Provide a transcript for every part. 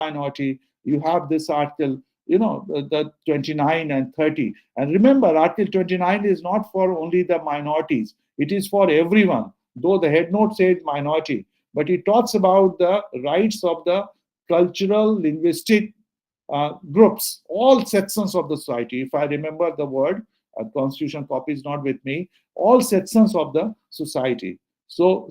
minority, you have this article, the 29 and 30. And remember, Article 29 is not for only the minorities, it is for everyone, though the head note says minority, but it talks about the rights of the cultural, linguistic groups, all sections of the society. If I remember the word, constitution copy is not with me, all sections of the society. So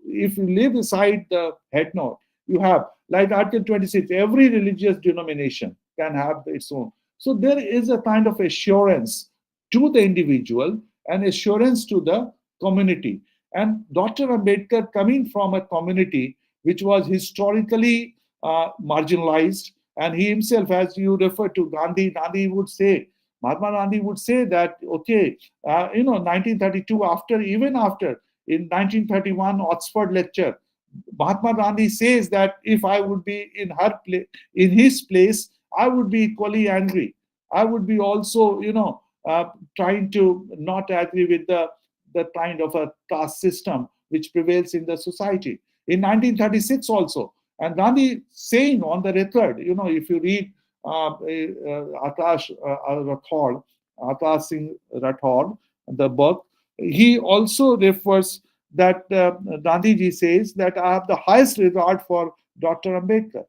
if you leave aside the head note, you have like Article 26, every religious denomination can have its own. So there is a kind of assurance to the individual and assurance to the community. And Dr. Ambedkar, coming from a community which was historically marginalized, and he himself, as you refer to Gandhi would say, Mahatma Gandhi would say that, okay, 1932, even after, in 1931 Oxford lecture, Mahatma Gandhi says that if I would be in his place, I would be equally angry. I would be also, trying to not agree with the kind of a caste system which prevails in the society. In 1936 also, and Gandhi saying on the record, if you read Akash Singh Rathod, the book, he also refers that Gandhiji says that I have the highest regard for Dr. Ambedkar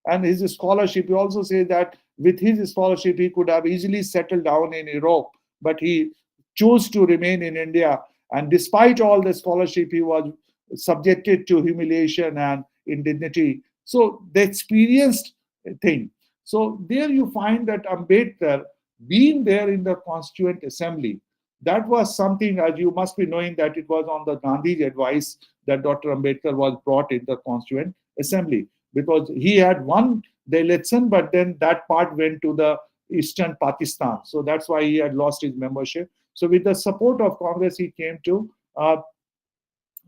and his scholarship. He also says that with his scholarship, he could have easily settled down in Europe, but he chose to remain in India. And despite all the scholarship, he was subjected to humiliation and indignity. So the experienced thing. So there you find that Ambedkar being there in the Constituent Assembly, that was something, as you must be knowing, that it was on the Gandhi's advice that Dr. Ambedkar was brought in the Constituent Assembly, because he had won the election, but then that part went to the eastern Pakistan. So that's why he had lost his membership. So with the support of Congress, he came to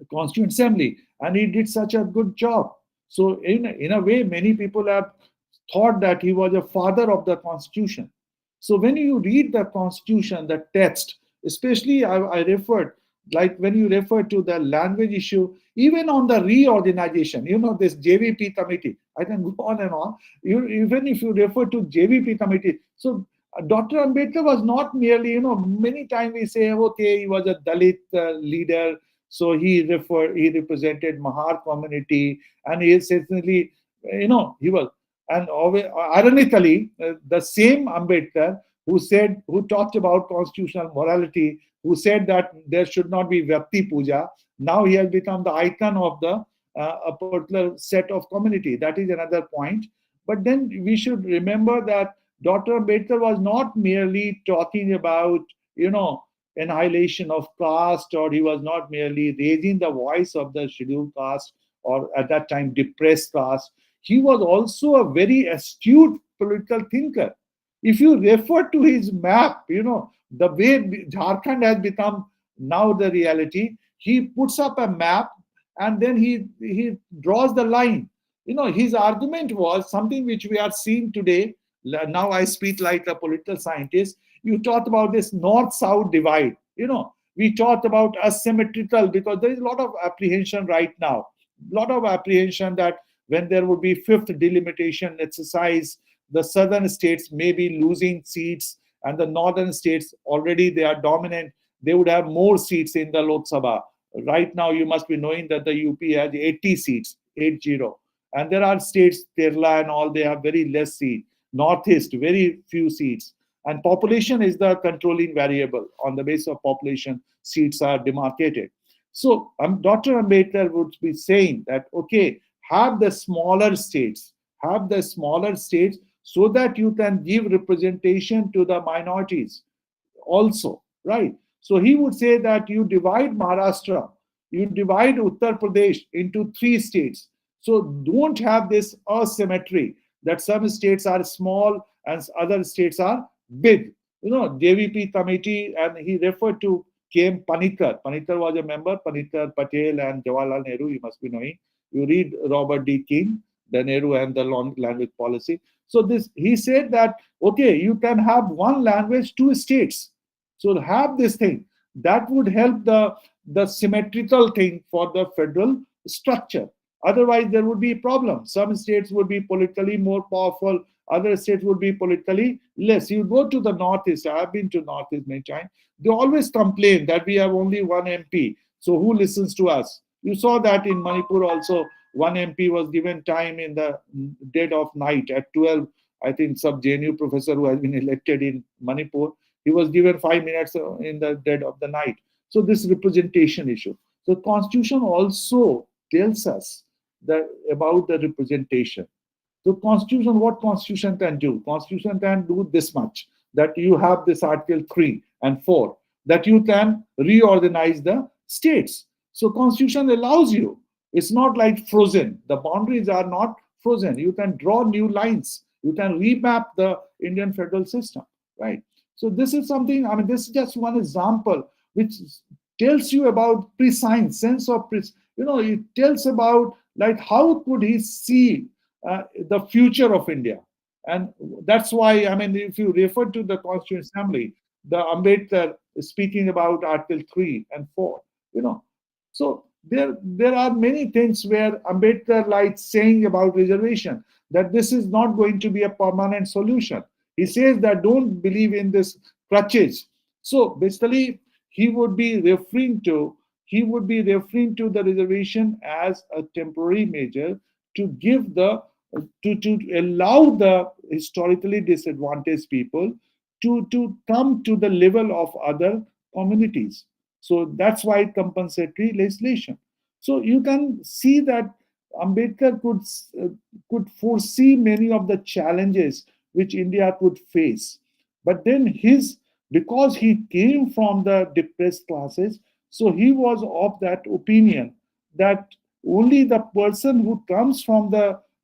Constituent Assembly, and he did such a good job. So in a way, many people have thought that he was a father of the Constitution. So when you read the Constitution, the text, especially I referred, like when you refer to the language issue, even on the reorganization, this JVP committee, I can go on and on. Even if you refer to JVP committee, so Dr. Ambedkar was not merely, many times we say, okay, he was a Dalit leader, so he represented Mahar community, and he essentially, he was, and ironically, the same Ambedkar who talked about constitutional morality, who said that there should not be Vyakti Puja, now he has become the icon of a particular set of community. That is another point. But then we should remember that Dr. Ambedkar was not merely talking about, annihilation of caste, or he was not merely raising the voice of the scheduled caste, or at that time depressed caste. He was also a very astute political thinker. If you refer to his map, the way Jharkhand has become now the reality, he puts up a map and then he draws the line. His argument was something which we are seeing today. Now I speak like a political scientist. You talked about this north-south divide. We talked about asymmetrical, because there is a lot of apprehension right now. A lot of apprehension that when there would be fifth delimitation exercise, the southern states may be losing seats, and the northern states already they are dominant. They would have more seats in the Lok Sabha. Right now, you must be knowing that the UP has 80 seats, 80. And there are states, Kerala and all, they have very less seats. Northeast, very few seats. And population is the controlling variable. On the basis of population, seats are demarcated. So Dr. Ambedkar would be saying that, okay, have the smaller states so that you can give representation to the minorities also, right? So he would say that you divide Maharashtra, you divide Uttar Pradesh into 3 states. So don't have this asymmetry that some states are small and other states are big. JVP committee, and he referred to KM Panitkar. Panitkar was a member, Panitkar, Patel, and Jawaharlal Nehru, you must be knowing. You read Robert D. King, the Nehru and the language policy. So he said that, okay, you can have one language, 2 states. So have this thing. That would help the symmetrical thing for the federal structure. Otherwise, there would be a problem. Some states would be politically more powerful, other states would be politically less. You go to the Northeast, I have been to Northeast many times, they always complain that we have only one MP. So who listens to us? You saw that in Manipur also, one MP was given time in the dead of night at 12. I think some JNU professor who has been elected in Manipur, he was given 5 minutes in the dead of the night. So this representation issue. So constitution also tells us that about the representation. So constitution, what constitution can do? Constitution can do this much, that you have this article 3 and 4, that you can reorganize the states. So constitution allows you. It's not like frozen. The boundaries are not frozen. You can draw new lines. You can remap the Indian federal system, right? So this is something, I mean, this is just one example which tells you about prescience, sense of, it tells about like how could he see the future of India. And that's why, I mean, if you refer to the Constituent Assembly, the Ambedkar is speaking about Article 3 and 4, So there are many things where Ambedkar likes saying about reservation, that this is not going to be a permanent solution. He says that don't believe in this crutches. So basically, he would be referring to the reservation as a temporary measure to give the to allow the historically disadvantaged people to come to the level of other communities. So that's why compensatory legislation. So you can see that Ambedkar could foresee many of the challenges which India could face. But then because he came from the depressed classes, so he was of that opinion that only the person who comes from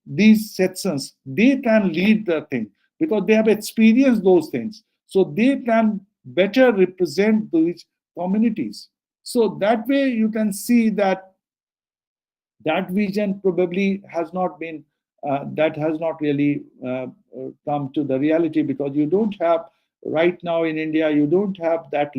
these sections, they can lead the thing because they have experienced those things. So they can better represent these communities. So that way you can see that vision probably has not been that has not really come to the reality, because you don't have right now in India, you don't have that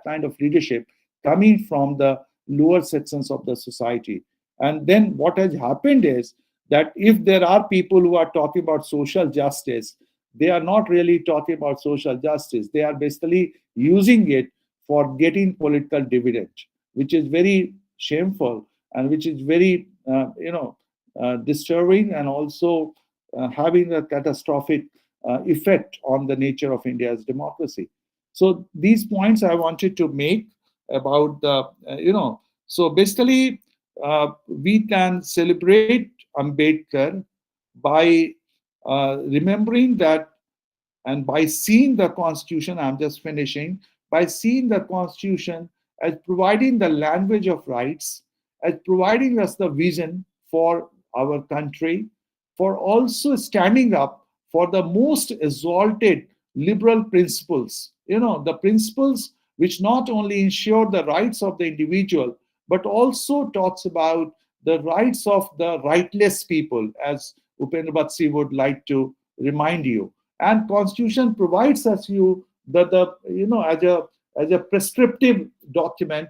kind of leadership coming from the lower sections of the society. And then what has happened is that if there are people who are talking about social justice, they are not really talking about social justice. They are basically using it for getting political dividend, which is very shameful and which is very, disturbing, and also having a catastrophic effect on the nature of India's democracy. So these points I wanted to make about so basically we can celebrate Ambedkar by remembering that, and by seeing the Constitution, I'm just finishing, by seeing the Constitution as providing the language of rights, as providing us the vision for our country, for also standing up for the most exalted liberal principles, the principles which not only ensure the rights of the individual, but also talks about the rights of the rightless people, as Upendra Batsi would like to remind you. And Constitution provides us as a prescriptive document,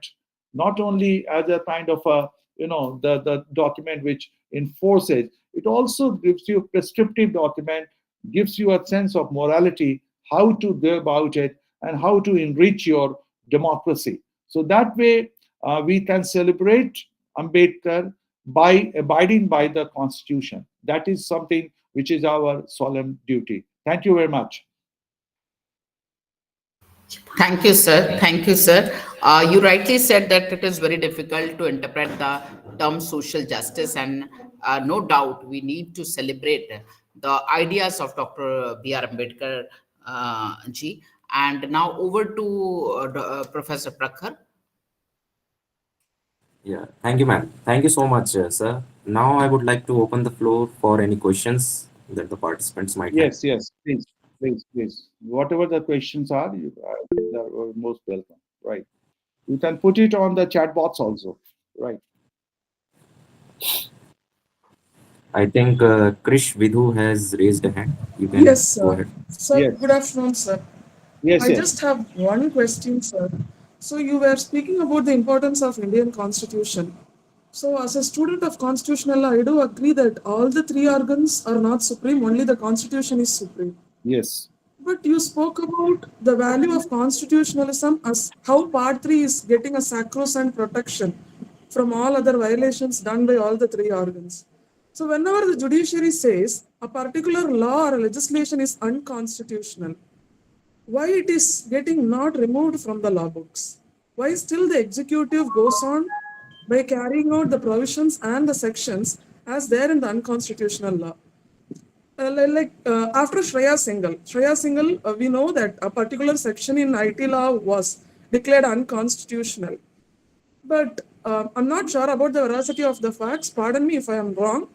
not only as a kind of a the document which enforces. It also gives you a prescriptive document, gives you a sense of morality, how to go about it, and how to enrich your democracy. So that way, we can celebrate Ambedkar by abiding by the Constitution. That is something which is our solemn duty. Thank you very much. Thank you, sir. Thank you, sir. You rightly said that it is very difficult to interpret the term social justice, and no doubt we need to celebrate the ideas of Dr. B.R. Ambedkar ji. And now over to Professor Prakhar. Yeah, thank you, ma'am. Thank you so much, sir. Now I would like to open the floor for any questions that the participants might have. Yes, please. Whatever the questions are, you are most welcome. Right. You can put it on the chat box also. Right. I think Krish Vidhu has raised a hand. You can Yes, go sir. ahead. Sir, Yes. good afternoon, sir. Yes. I just have one question, sir. So you were speaking about the importance of Indian Constitution. So, as a student of constitutional law, I do agree that all the three organs are not supreme, only the constitution is supreme. Yes. But you spoke about the value of constitutionalism as how Part 3 is getting a sacrosanct protection from all other violations done by all the three organs. So, whenever the judiciary says a particular law or legislation is unconstitutional, why it is getting not removed from the law books? Why still the executive goes on by carrying out the provisions and the sections as there in the unconstitutional law? After Shreya Singhal, we know that a particular section in IT law was declared unconstitutional. But I'm not sure about the veracity of the facts. Pardon me if I am wrong.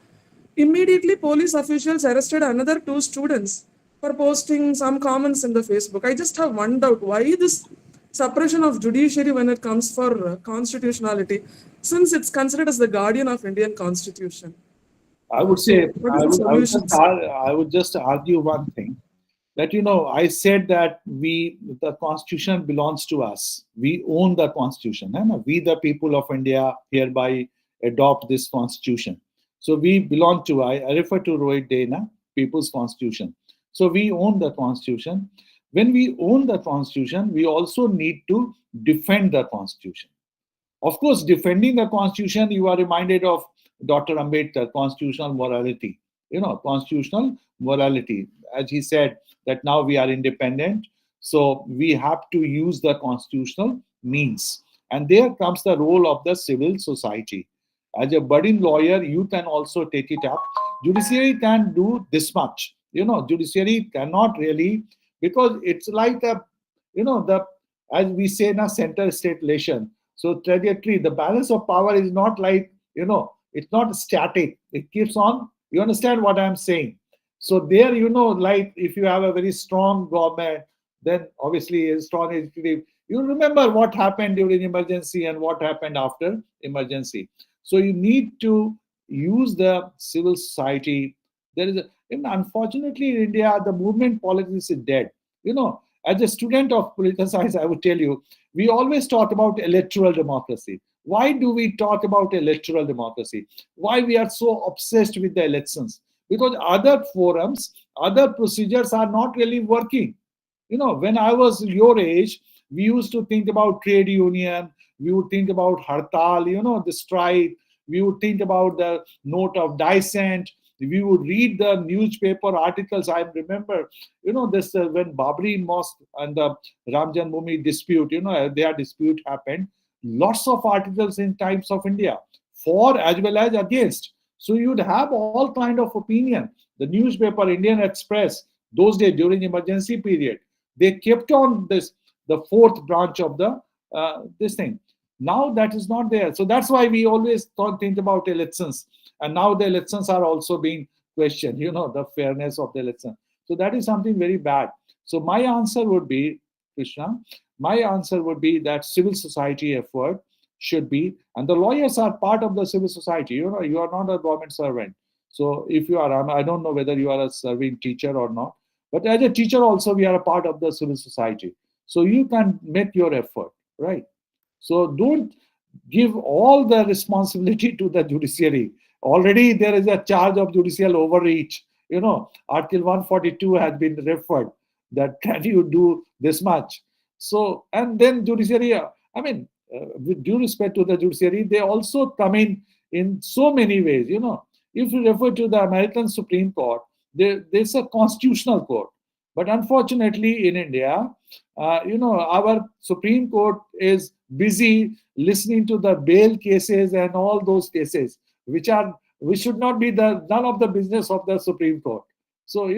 Immediately, police officials arrested another two students for posting some comments in the Facebook. I just have one doubt: why this suppression of judiciary when it comes for constitutionality, since it's considered as the guardian of Indian Constitution? I would say What is the solution? I would just argue one thing, that I said that the constitution belongs to us. We own the constitution, and we the people of India hereby adopt this constitution. So we belong to. I refer to Rohit Dana, People's Constitution. So we own the constitution. When we own the constitution, we also need to defend the constitution. Of course, defending the constitution, you are reminded of Dr. Ambedkar, constitutional morality. Constitutional morality. As he said, that now we are independent, so we have to use the constitutional means. And there comes the role of the civil society. As a budding lawyer, you can also take it up. Judiciary can do this much. Judiciary cannot really, because it's like the as we say in a center state relation. So trajectory, the balance of power is not like, it's not static. It keeps on. You understand what I'm saying? So there, like if you have a very strong government, then obviously a strong executive. You remember what happened during emergency and what happened after emergency. So you need to use the civil society. There is, unfortunately, in India, the movement politics is dead. As a student of political science, I would tell you, we always talk about electoral democracy. Why do we talk about electoral democracy? Why we are so obsessed with the elections? Because other forums, other procedures are not really working. When I was your age, we used to think about trade union, we would think about hartal, the strike, we would think about the note of dissent, we would read the newspaper articles. I remember, this when Babri Mosque and the Ram Janmabhoomi dispute, their dispute happened, lots of articles in Times of India, for as well as against. So you'd have all kind of opinion. The newspaper Indian Express, those days during emergency period, they kept on this, the fourth branch of the this thing. Now that is not there. So that's why we always think about elections. And now the elections are also being questioned, the fairness of the election. So that is something very bad. So my answer would be, Krishna, my answer would be that civil society effort should be, and the lawyers are part of the civil society. You are not a government servant. So if you are, I don't know whether you are a serving teacher or not, but as a teacher also, we are a part of the civil society. So you can make your effort, right? So don't give all the responsibility to the judiciary. Already there is a charge of judicial overreach. Article 142 has been referred, that can you do this much? So, and then judiciary, with due respect to the judiciary, they also come in so many ways. If you refer to the American Supreme Court, there's a constitutional court. But unfortunately, in India, our Supreme Court is busy listening to the bail cases and all those cases, which should not be none of the business of the Supreme Court. So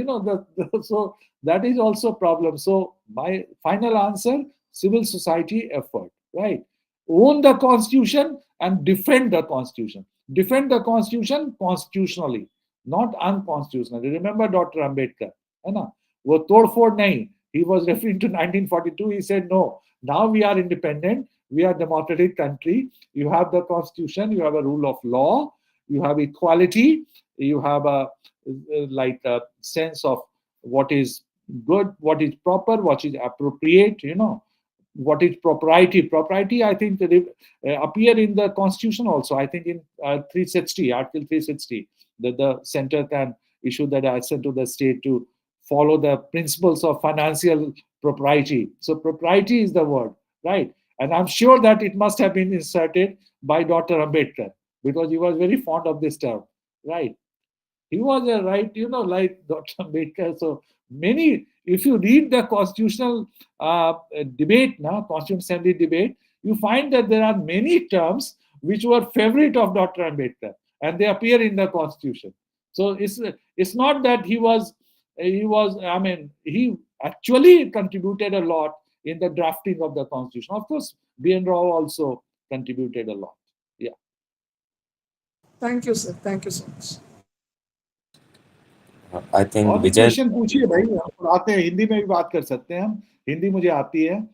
so that is also a problem. So my final answer: civil society effort, right? Own the constitution and defend the constitution. Defend the constitution constitutionally, not unconstitutionally. Remember Dr. Ambedkar, है ना? वो तोड़-फोड़ नहीं. He was referring to 1942. He said, no, now we are independent. We are a democratic country. You have the constitution. You have a rule of law. You have equality. You have a sense of what is good, what is proper, what is appropriate. what is propriety? Propriety, I think, appear in the constitution also. I think in 360, Article 360, that the center can issue the license to the state to follow the principles of financial propriety. So propriety is the word, right? And I'm sure that it must have been inserted by Dr. Ambedkar, because he was very fond of this term, right? He was a right, like Dr. Ambedkar. So many, if you read the constitutional debate, Constitutional Assembly debate, you find that there are many terms which were favorite of Dr. Ambedkar, and they appear in the constitution. So it's not that he actually contributed a lot in the drafting of the constitution. Of course, B.N. Rao also contributed a lot. Yeah. Thank you, sir. Thank you so much. I think और Vijay. Question पूछिए भाई, हम पढ़ाते हैं, हिंदी में भी बात कर सकते हैं हम। हिंदी मुझे आती है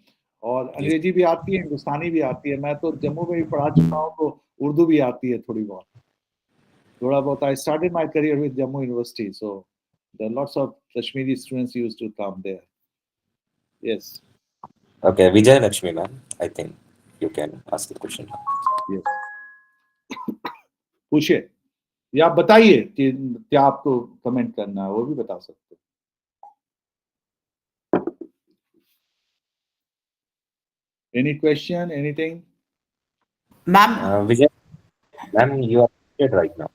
और अंग्रेजी भी आती है, हिंदुस्तानी भी आती है। मैं तो जम्मू में भी पढ़ा चुका हूँ, तो उर्दू भी आती है थोड़ी बहुत, थोड़ा बहुत। I started my career with Jammu University, so there are lots of Kashmiri students used to come there. Yes. Okay, Vijay Lakshmi ma'am, I think you can ask the question. Yes. पूछिए या बताइए कि क्या आपको comment करना है, वो भी बता सकते हैं। Any question, anything? Ma'am, Vijay, ma'am, you are muted right now.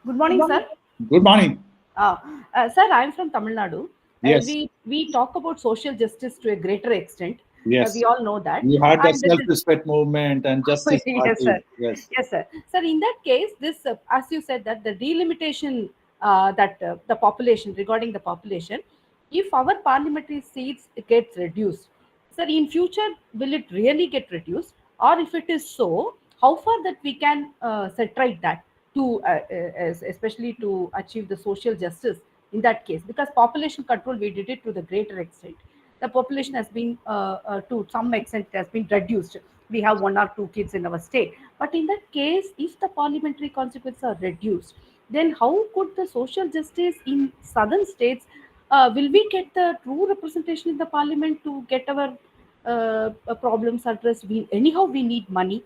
Good morning, sir. Good morning. Sir, I'm from Tamil Nadu. Yes. We talk about social justice to a greater extent. Yes. We all know that. You had the And this is- self-respect movement and justice Yes, party. sir. Yes. Yes, sir. Sir, in that case, this, as you said, that the delimitation the population, regarding the population, if our parliamentary seats gets reduced, sir, in future, will it really get reduced? Or if it is so, how far that we can set that to, especially to achieve the social justice in that case? Because population control, we did it to the greater extent. The population has been, to some extent, has been reduced. We have 1 or 2 kids in our state. But in that case, if the parliamentary consequences are reduced, then how could the social justice in southern states, will we get the true representation in the parliament to get our problems addressed? Anyhow, we need money.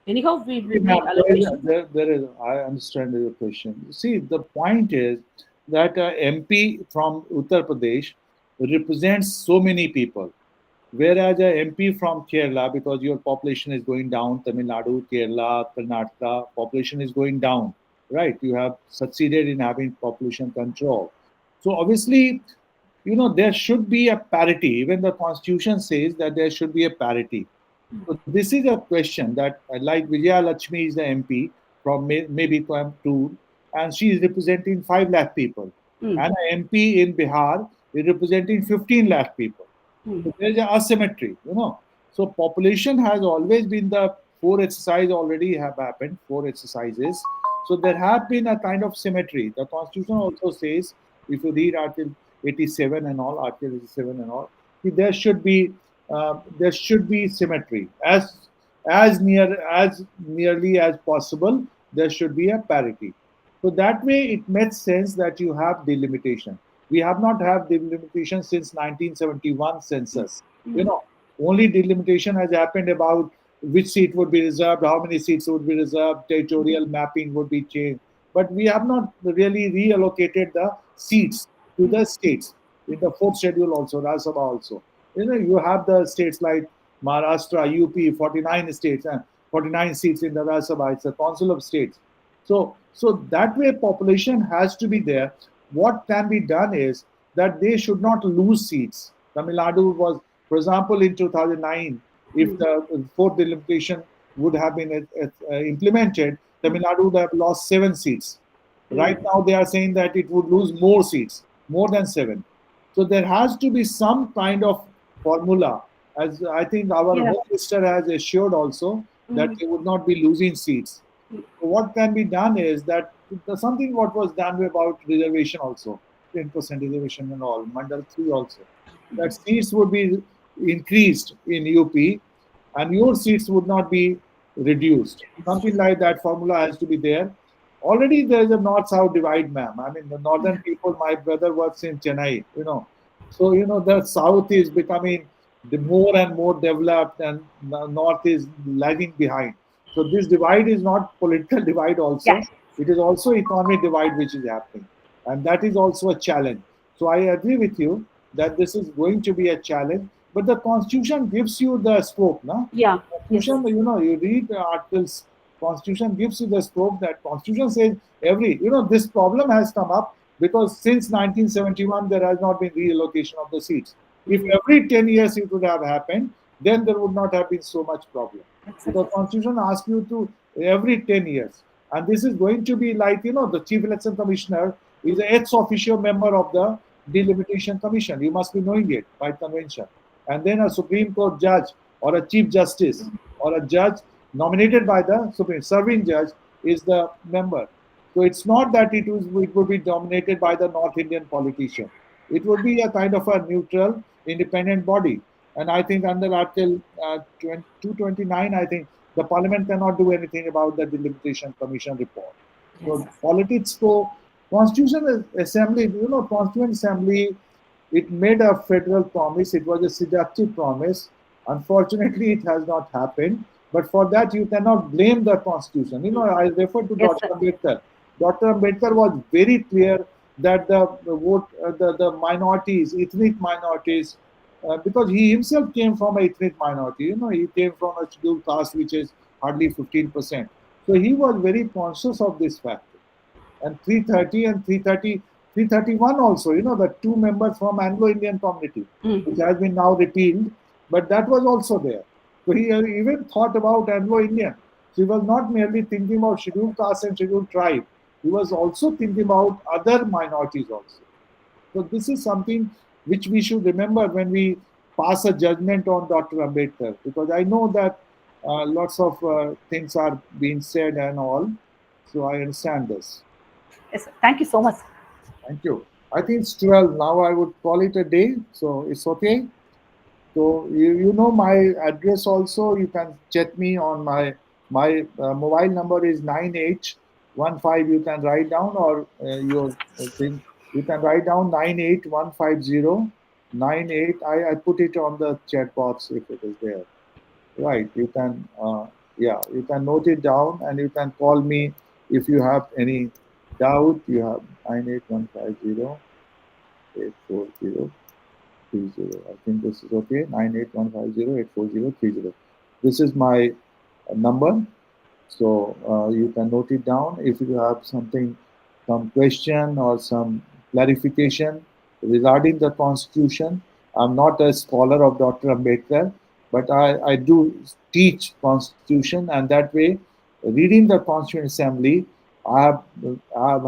Anyhow, we will need allocation. There is, I understand your question. See, the point is that MP from Uttar Pradesh represents so many people, whereas a MP from Kerala, because your population is going down, Tamil Nadu, Kerala, Karnataka, population is going down, right? You have succeeded in having population control. So obviously, there should be a parity. Even the constitution says that there should be a parity. So this is a question that, like Vijaya Lakshmi is the MP from maybe Coimbatore, and she is representing 5 lakh people. And an MP in Bihar is representing 15 lakh people. So there is an asymmetry, So population has always been the 4 exercises already have happened, 4 exercises. So there have been a kind of symmetry. The constitution also says, if you read Article 87 and all, Article 87 and all, there should be symmetry. As nearly as possible, there should be a parity. So that way, it makes sense that you have delimitation. We have not had delimitation since 1971 census. Only delimitation has happened about which seat would be reserved, how many seats would be reserved, territorial mapping would be changed. But we have not really reallocated the seats to the states. In the 4th schedule also, Rajya Sabha also. You have the states like Maharashtra, UP, 49 states and 49 seats in the Rajya Sabha. It's a council of states. So that way population has to be there. What can be done is that they should not lose seats. Tamil Nadu was, for example, in 2009, if the 4th delimitation would have been implemented, Tamil Nadu would have lost 7 seats. Right now, they are saying that it would lose more seats, more than 7. So there has to be some kind of formula, as I think our Home Minister has assured also, that they would not be losing seats. So what can be done is that something what was done about reservation also, 10% reservation and all, Mandal 3 also, that seats would be increased in UP and your seats would not be reduced. Something like that formula has to be there. already there is a north-south divide, ma'am. I mean, the northern people, my brother works in Chennai, So, the south is becoming the more and more developed and the north is lagging behind. So this divide is not political divide also. Yes. It is also economic divide which is happening. And that is also a challenge. So I agree with you that this is going to be a challenge. But the constitution gives you the scope, no? Yeah. Yes. Constitution, you read the articles, constitution gives you the scope that constitution says this problem has come up because since 1971 there has not been reallocation of the seats. If every 10 years it would have happened, then there would not have been so much problem. Because constitution asks you to every 10 years. And this is going to be like, the chief election commissioner is an ex officio member of the delimitation commission. You must be knowing it by convention. And then a Supreme Court judge or a chief justice or a judge nominated by the Supreme serving judge is the member. So it's not that it would be dominated by the North Indian politician. It would be a kind of a neutral, independent body. And I think under Article 229, I think the Parliament cannot do anything about the delimitation commission report. So politics, so Constitutional Assembly, Constituent Assembly, it made a federal promise. It was a seductive promise. Unfortunately, it has not happened. But for that, you cannot blame the Constitution. I refer to Yes, Dr. Ambedkar. Dr. Ambedkar was very clear that the minorities, ethnic minorities, because he himself came from an ethnic minority. He came from a scheduled caste which is hardly 15%. So he was very conscious of this fact. And 330 and 331 also, the two members from Anglo-Indian community, which has been now repealed, but that was also there. So he even thought about Anglo-Indian. So he was not merely thinking about scheduled caste and scheduled tribe. He was also thinking about other minorities also. So this is something which we should remember when we pass a judgment on Dr. Ambedkar, because I know that lots of things are being said and all. So I understand this. Yes, sir. Thank you so much. Thank you. I think it's 12. Now I would call it a day. So it's okay. So you know my address also. You can check me on my mobile number is 9815. You can write down or your thing. You can write down 98150 98. I put it on the chat box if it is there. Right. You can you can note it down and you can call me if you have any doubt. You have 98150 840 30. I think this is okay. 98150 840 30. This is my number. So you can note it down. If you have some question or some clarification regarding the Constitution, I'm not a scholar of Dr. Ambedkar, but I do teach Constitution, and that way, reading the Constituent Assembly, I've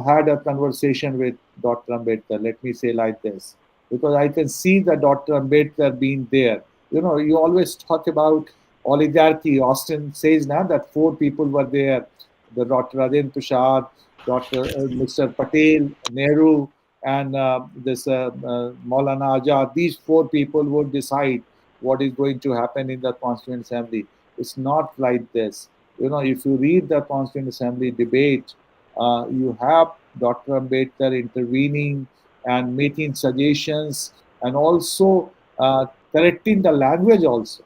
had a conversation with Dr. Ambedkar. Let me say like this, because I can see the Dr. Ambedkar being there. You always talk about oligarchy. Austin says now that 4 people were there: the Dr. Rajendra Prasad, Mr. Patel, Nehru, and this Maulana Azad. These 4 people would decide what is going to happen in the Constituent Assembly. It's not like this. If you read the Constituent Assembly debate, you have Dr. Ambedkar intervening and making suggestions and also correcting the language also.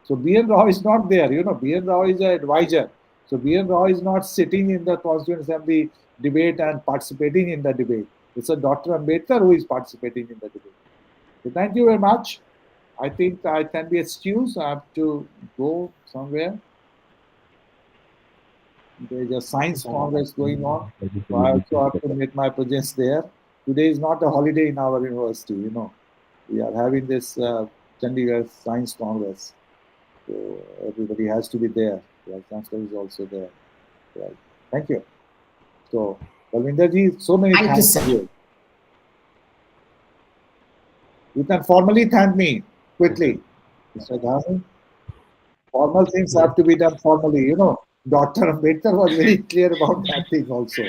So B.N. Rao is not there. B.N. Rao is an advisor. So B.N. Rao is not sitting in the Constituent Assembly debate and participating in the debate. It's a Dr. Ambedkar who is participating in the debate. So thank you very much. I think I can be excused. I have to go somewhere. There's a science congress going on. So I also have to make my presence there. Today is not a holiday in our university, We are having this Chandigarh Science Congress. So everybody has to be there. The Chancellor is also there. Right. Thank you. So, Balvinderji, so many Thank you, thanks sir. to you. You can formally thank me quickly. Mr. Dhani. Formal things have to be done formally. Dr. Ambedkar was very clear about that thing also.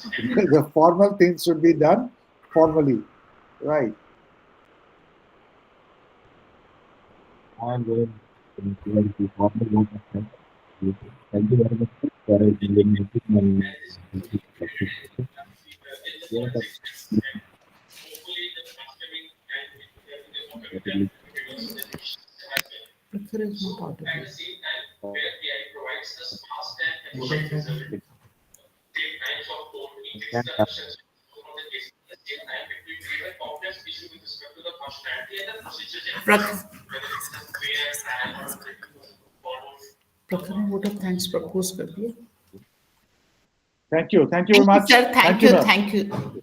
The formal things should be done formally. Right. I'm going to thank you very much. for illuminating and yeah, Prakhar is not audible. Prakhar, Prakhar ने vote of thanks propose कर दिया. Thank you very Thank you, much. sir. Thank you. ma'am. Thank you.